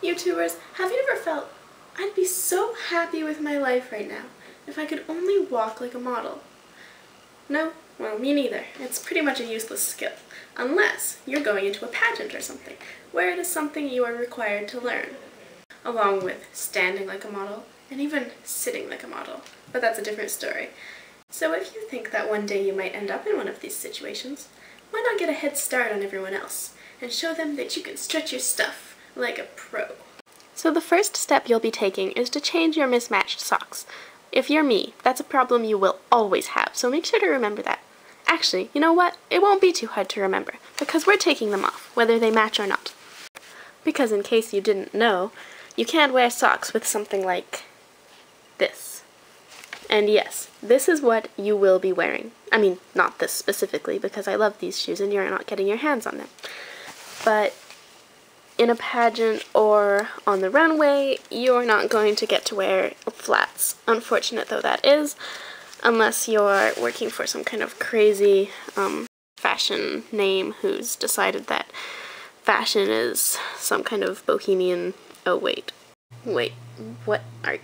YouTubers, have you ever felt, I'd be so happy with my life right now if I could only walk like a model? No? Well, me neither. It's pretty much a useless skill, unless you're going into a pageant or something, where it is something you are required to learn, along with standing like a model, and even sitting like a model. But that's a different story. So if you think that one day you might end up in one of these situations, why not get a head start on everyone else, and show them that you can stretch your stuff like a pro? So the first step you'll be taking is to change your mismatched socks. If you're me, that's a problem you will always have, so make sure to remember that. Actually, you know what? It won't be too hard to remember, because we're taking them off, whether they match or not. Because in case you didn't know, you can't wear socks with something like this. And yes, this is what you will be wearing. I mean, not this specifically, because I love these shoes and you're not getting your hands on them. But in a pageant or on the runway, you're not going to get to wear flats. Unfortunate though that is, unless you're working for some kind of crazy fashion name who's decided that fashion is some kind of bohemian... Oh, wait, what? Are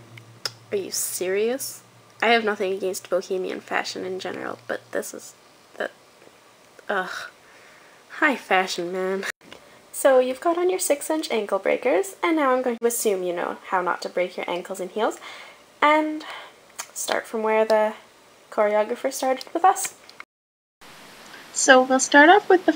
you serious? I have nothing against bohemian fashion in general, but this is the... Ugh. High fashion, man. So you've got on your 6-inch ankle breakers, and now I'm going to assume you know how not to break your ankles in heels, and start from where the choreographer started with us. So we'll start off with the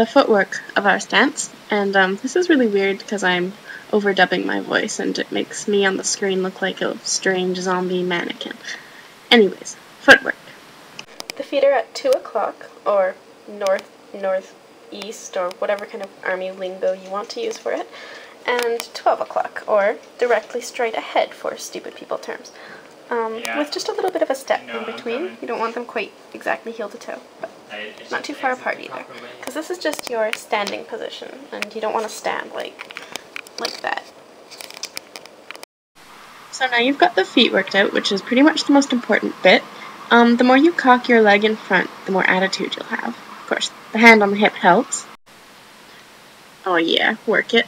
footwork of our stance, and this is really weird because I'm overdubbing my voice and it makes me on the screen look like a strange zombie mannequin. Anyways, footwork. The feet are at 2 o'clock, or northeast, or whatever kind of army lingo you want to use for it, and 12 o'clock, or directly straight ahead for stupid people terms. With just a little bit of a step in between. You don't want them quite exactly heel to toe, but not too far apart either, because this is just your standing position, and you don't want to stand like that. So now you've got the feet worked out, which is pretty much the most important bit. The more you cock your leg in front, the more attitude you'll have. Of course, the hand on the hip helps. Oh yeah, work it.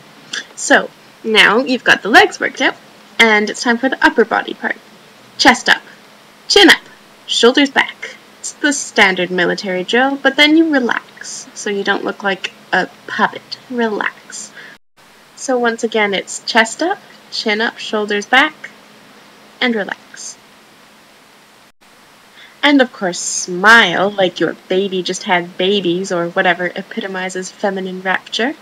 So, now you've got the legs worked out, and it's time for the upper body part. Chest up, chin up, shoulders back. It's the standard military drill, but then you relax, so you don't look like a puppet. Relax. So once again, it's chest up, chin up, shoulders back, and relax. And of course, smile like your baby just had babies, or whatever epitomizes feminine rapture.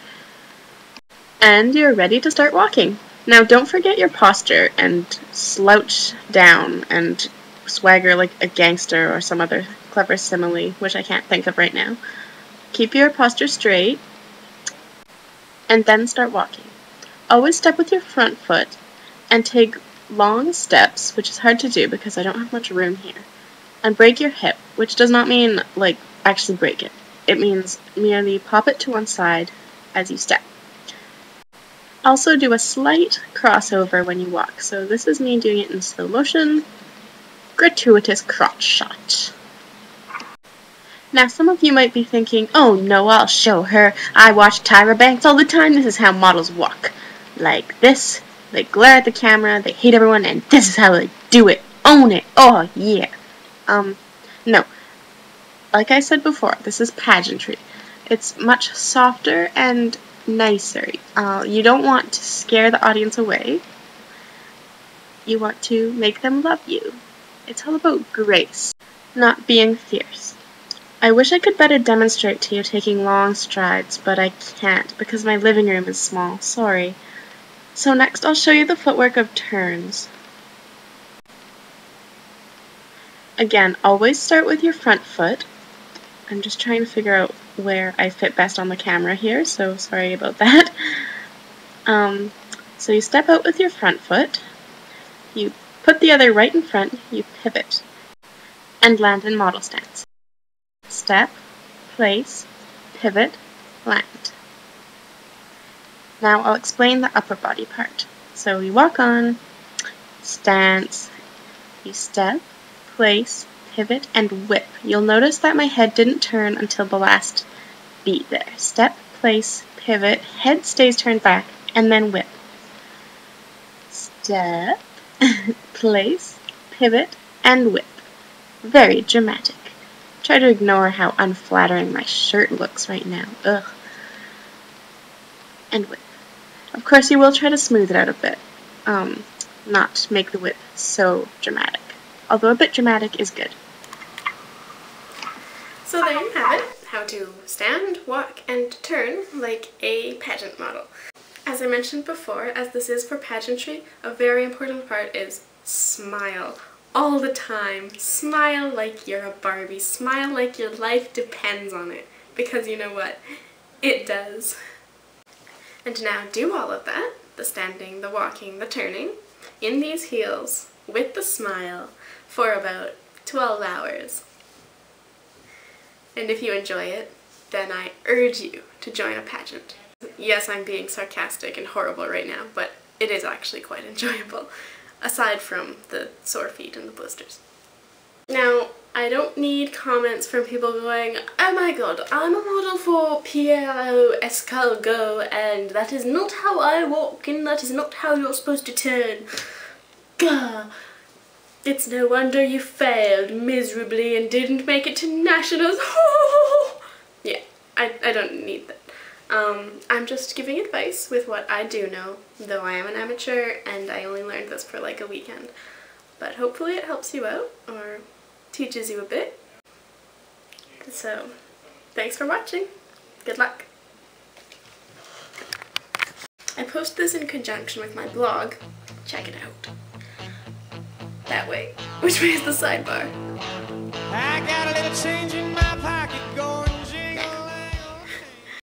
And you're ready to start walking. Now don't forget your posture and slouch down and swagger like a gangster or some other clever simile, which I can't think of right now. Keep your posture straight and then start walking. Always step with your front foot and take long steps, which is hard to do because I don't have much room here. And break your hip, which does not mean like actually break it. It means merely pop it to one side as you step. Also do a slight crossover when you walk. So this is me doing it in slow motion. Gratuitous crotch shot. Now some of you might be thinking, oh no, I'll show her. I watch Tyra Banks all the time. This is how models walk. Like this. They glare at the camera, they hate everyone, and this is how they do it. Own it. Oh yeah. No. Like I said before, this is pageantry. It's much softer and nicer. You don't want to scare the audience away. You want to make them love you. It's all about grace, not being fierce. I wish I could better demonstrate to you taking long strides, but I can't because my living room is small. Sorry. So next I'll show you the footwork of turns. Again, always start with your front foot. I'm just trying to figure out where I fit best on the camera here, so sorry about that. So you step out with your front foot, you put the other right in front, you pivot, and land in model stance. Step, place, pivot, land. Now I'll explain the upper body part. So you walk on, stance, you step, place, pivot, and whip. You'll notice that my head didn't turn until the last beat there. Step, place, pivot, head stays turned back, and then whip. step, place, pivot, and whip. Very dramatic. Try to ignore how unflattering my shirt looks right now. Ugh. And whip. Of course, you will try to smooth it out a bit. Not make the whip so dramatic. Although a bit dramatic is good. So there you have it, how to stand, walk, and turn like a pageant model. As I mentioned before, as this is for pageantry, a very important part is smile. All the time. Smile like you're a Barbie. Smile like your life depends on it. Because you know what? It does. And now do all of that, the standing, the walking, the turning, in these heels, with the smile, for about 12 hours. And if you enjoy it, then I urge you to join a pageant. Yes, I'm being sarcastic and horrible right now, but it is actually quite enjoyable, aside from the sore feet and the blisters. Now, I don't need comments from people going, "Oh my god, I'm a model for Piero Escargot, and that is not how I walk, and that is not how you're supposed to turn. Gah! It's no wonder you failed miserably and didn't make it to nationals." Yeah, I don't need that. I'm just giving advice with what I do know, though I am an amateur and I only learned this for like a weekend. But hopefully it helps you out, or teaches you a bit. So, thanks for watching. Good luck. I post this in conjunction with my blog. Check it out. That way. Which way is the sidebar? I got a little change in my pocket going